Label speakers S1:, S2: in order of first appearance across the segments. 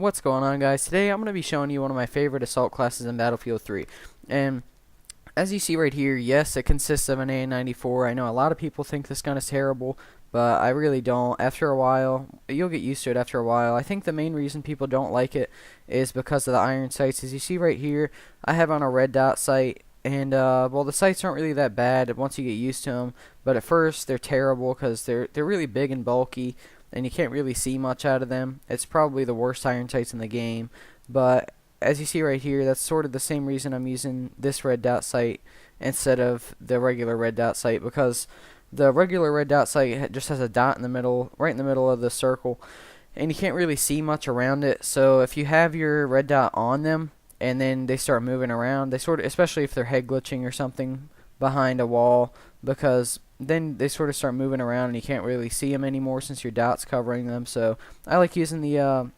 S1: What's going on, guys? Today I'm going to be showing you one of my favorite assault classes in Battlefield 3. And as you see right here, yes, it consists of an AN-94. I know a lot of people think this gun is terrible, but I really don't. After a while, you'll get used to it after a while. I think the main reason people don't like it is because of the iron sights. As you see right here, I have on a red dot sight. And, well, the sights aren't really that bad once you get used to them. But at first, they're terrible because they're really big and bulky, and you can't really see much out of them. It's probably the worst iron sights in the game. But as you see right here, that's sort of the same reason I'm using this red dot sight instead of the regular red dot sight, because the regular red dot sight just has a dot in the middle, right in the middle of the circle, and you can't really see much around it. So if you have your red dot on them, and then they start moving around, they sort of, especially if they're head glitching or something behind a wall, because then they sort of start moving around and you can't really see them anymore since your dot's covering them. So I like using the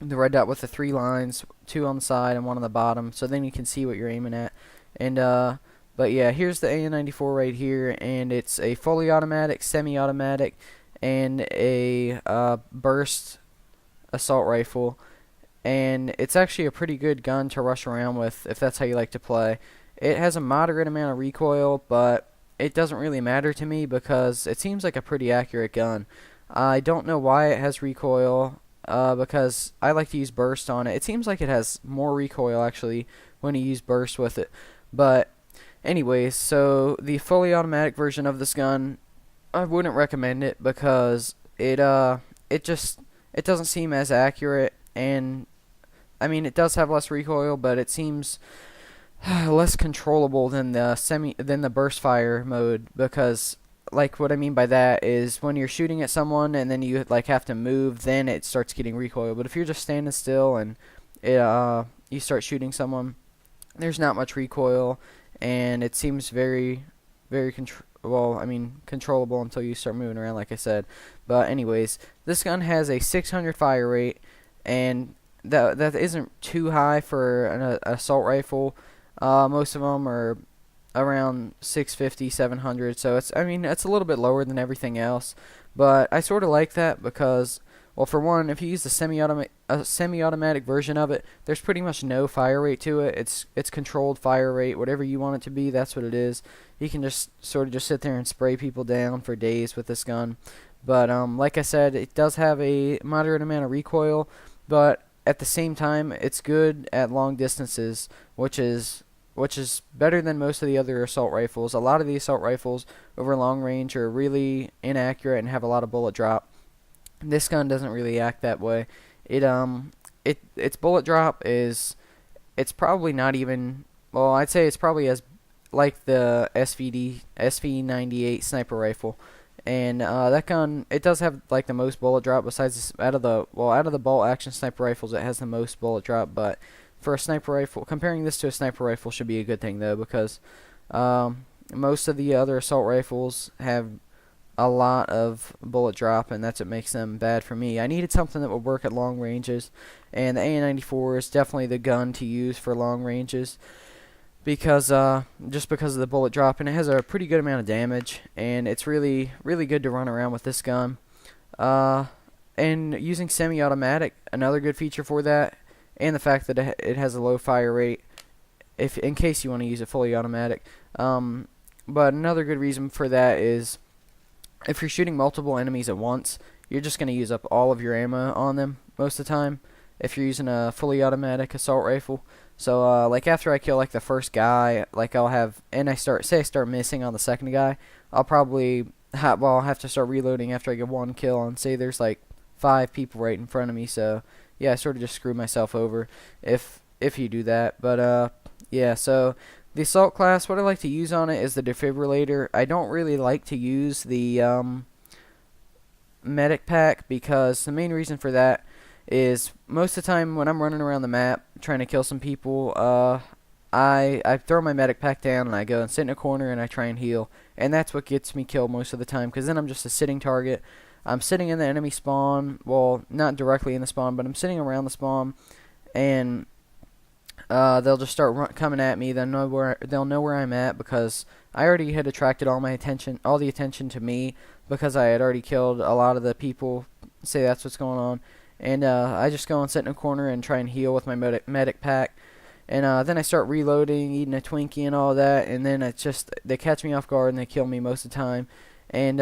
S1: red dot with the 3 lines, 2 on the side and 1 on the bottom, so then you can see what you're aiming at. And but yeah, here's the AN-94 right here, and it's a fully automatic, semi-automatic, and a burst assault rifle. And it's actually a pretty good gun to rush around with if that's how you like to play. It has a moderate amount of recoil, but it doesn't really matter to me because it seems like a pretty accurate gun. I don't know why it has recoil, because I like to use burst on it. It seems like it has more recoil actually when you use burst with it. But anyways, so the fully automatic version of this gun, I wouldn't recommend it because it doesn't seem as accurate, and I mean, it does have less recoil, but it seems less controllable than the burst fire mode, because like what I mean by that is when you're shooting at someone and then you like have to move, then it starts getting recoil. But if you're just standing still and you start shooting someone, there's not much recoil, and it seems very controllable until you start moving around, like I said. But anyways, this gun has a 600 fire rate, and that isn't too high for an assault rifle. Most of them are around 650, 700, so it's a little bit lower than everything else. But I sort of like that because, well, for one, if you use the semi-automatic version of it, there's pretty much no fire rate to it. It's controlled fire rate, whatever you want it to be, that's what it is. You can just sort of just sit there and spray people down for days with this gun. But like I said, it does have a moderate amount of recoil, but at the same time, it's good at long distances, which is better than most of the other assault rifles. A lot of the assault rifles over long range are really inaccurate and have a lot of bullet drop. This gun doesn't really act that way. Its bullet drop it's probably not even, well, I'd say it's probably as like the SV98 sniper rifle. And that gun, it does have like the most bullet drop besides out of the bolt action sniper rifles. It has the most bullet drop, but for a sniper rifle, comparing this to a sniper rifle should be a good thing though, because most of the other assault rifles have a lot of bullet drop, and that's what makes them bad for me. I needed something that would work at long ranges, and the AN-94 is definitely the gun to use for long ranges, because just because of the bullet drop, and it has a pretty good amount of damage, and it's really good to run around with this gun. And using semi-automatic, another good feature for that, and the fact that it has a low fire rate, if in case you want to use it fully automatic. But another good reason for that is if you're shooting multiple enemies at once, you're just going to use up all of your ammo on them most of the time if you're using a fully automatic assault rifle. So like after I kill like the first guy, like I start missing on the second guy, I'll probably I'll have to start reloading after I get one kill, and say there's like 5 people right in front of me. So yeah, I sort of just screw myself over if you do that. But yeah, so the assault class, what I like to use on it is the defibrillator. I don't really like to use the medic pack, because the main reason for that is most of the time when I'm running around the map trying to kill some people, I throw my medic pack down and I go and sit in a corner and I try and heal, and that's what gets me killed most of the time, because then I'm just a sitting target. I'm sitting in the enemy spawn, well, not directly in the spawn, but I'm sitting around the spawn, and they'll just start coming at me. They'll know where I'm at, because I already had attracted all the attention to me, because I had already killed a lot of the people. Say that's what's going on. and I just go and sit in a corner and try and heal with my medic pack. And then I start reloading, eating a Twinkie and all that, and then it's just they catch me off guard and they kill me most of the time. And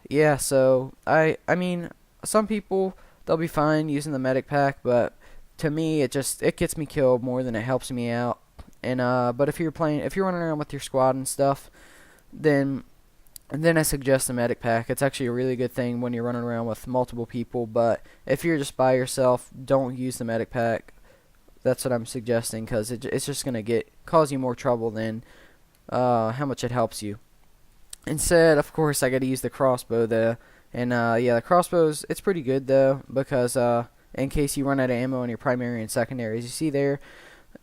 S1: yeah, so I mean, some people they'll be fine using the medic pack, but to me it gets me killed more than it helps me out. And but if you're running around with your squad and stuff, then I suggest the medic pack. It's actually a really good thing when you're running around with multiple people. But if you're just by yourself, don't use the medic pack. That's what I'm suggesting, because it's just gonna cause you more trouble than how much it helps you. Instead, of course, I got to use the crossbow though, and yeah, the crossbow's it's pretty good though, because in case you run out of ammo in your primary and secondary, as you see there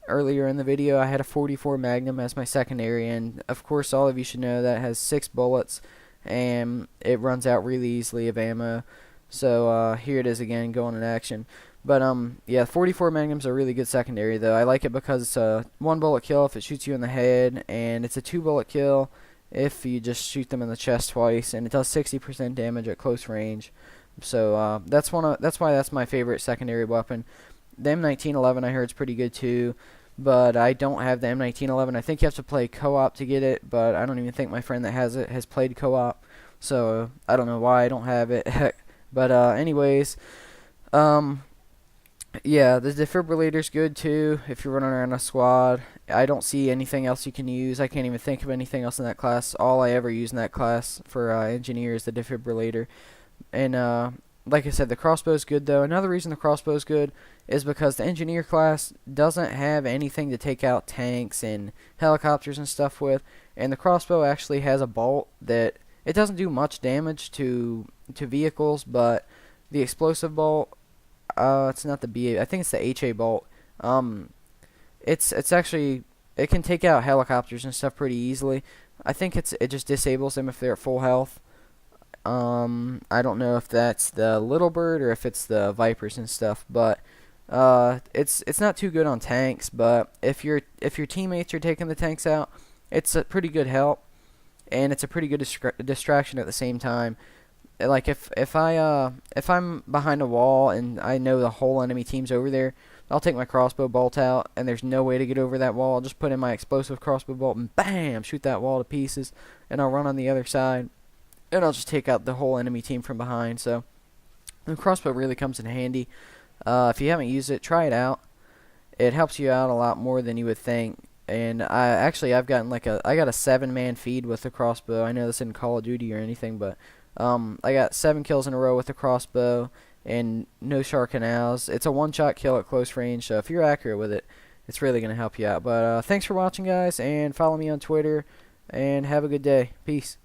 S1: earlier in the video, I had a 44 Magnum as my secondary, and of course, all of you should know that has 6 bullets, and it runs out really easily of ammo. So here it is again, going in action. But yeah, 44 Magnum's a really good secondary though. I like it because it's a 1 bullet kill if it shoots you in the head, and it's a 2 bullet kill if you just shoot them in the chest twice, and it does 60% damage at close range. So that's why that's my favorite secondary weapon. The M1911 I heard is pretty good too, but I don't have the M1911. I think you have to play co-op to get it, but I don't even think my friend that has it has played co-op, so I don't know why I don't have it. But anyways, yeah, the defibrillator's good too if you're running around a squad. I don't see anything else you can use. I can't even think of anything else in that class. All I ever use in that class for engineer is the defibrillator. And like I said, the crossbow's good though. Another reason the crossbow's good is because the engineer class doesn't have anything to take out tanks and helicopters and stuff with. And the crossbow actually has a bolt that it doesn't do much damage to vehicles, but the explosive bolt, it's not the BA. I think it's the HA bolt. It's actually it can take out helicopters and stuff pretty easily. I think it just disables them if they're at full health. I don't know if that's the Little Bird or if it's the Vipers and stuff, but it's not too good on tanks. But if your teammates are taking the tanks out, it's a pretty good help, and it's a pretty good distraction at the same time. Like if I'm behind a wall and I know the whole enemy team's over there, I'll take my crossbow bolt out and there's no way to get over that wall. I'll just put in my explosive crossbow bolt and bam, shoot that wall to pieces, and I'll run on the other side and I'll just take out the whole enemy team from behind. So the crossbow really comes in handy. If you haven't used it, try it out. It helps you out a lot more than you would think. And I've gotten I got a 7-man feed with the crossbow. I know this isn't Call of Duty or anything, but I got 7 kills in a row with the crossbow and no shark canals. It's a one-shot kill at close range, so if you're accurate with it, it's really going to help you out. But thanks for watching, guys, and follow me on Twitter, and have a good day. Peace.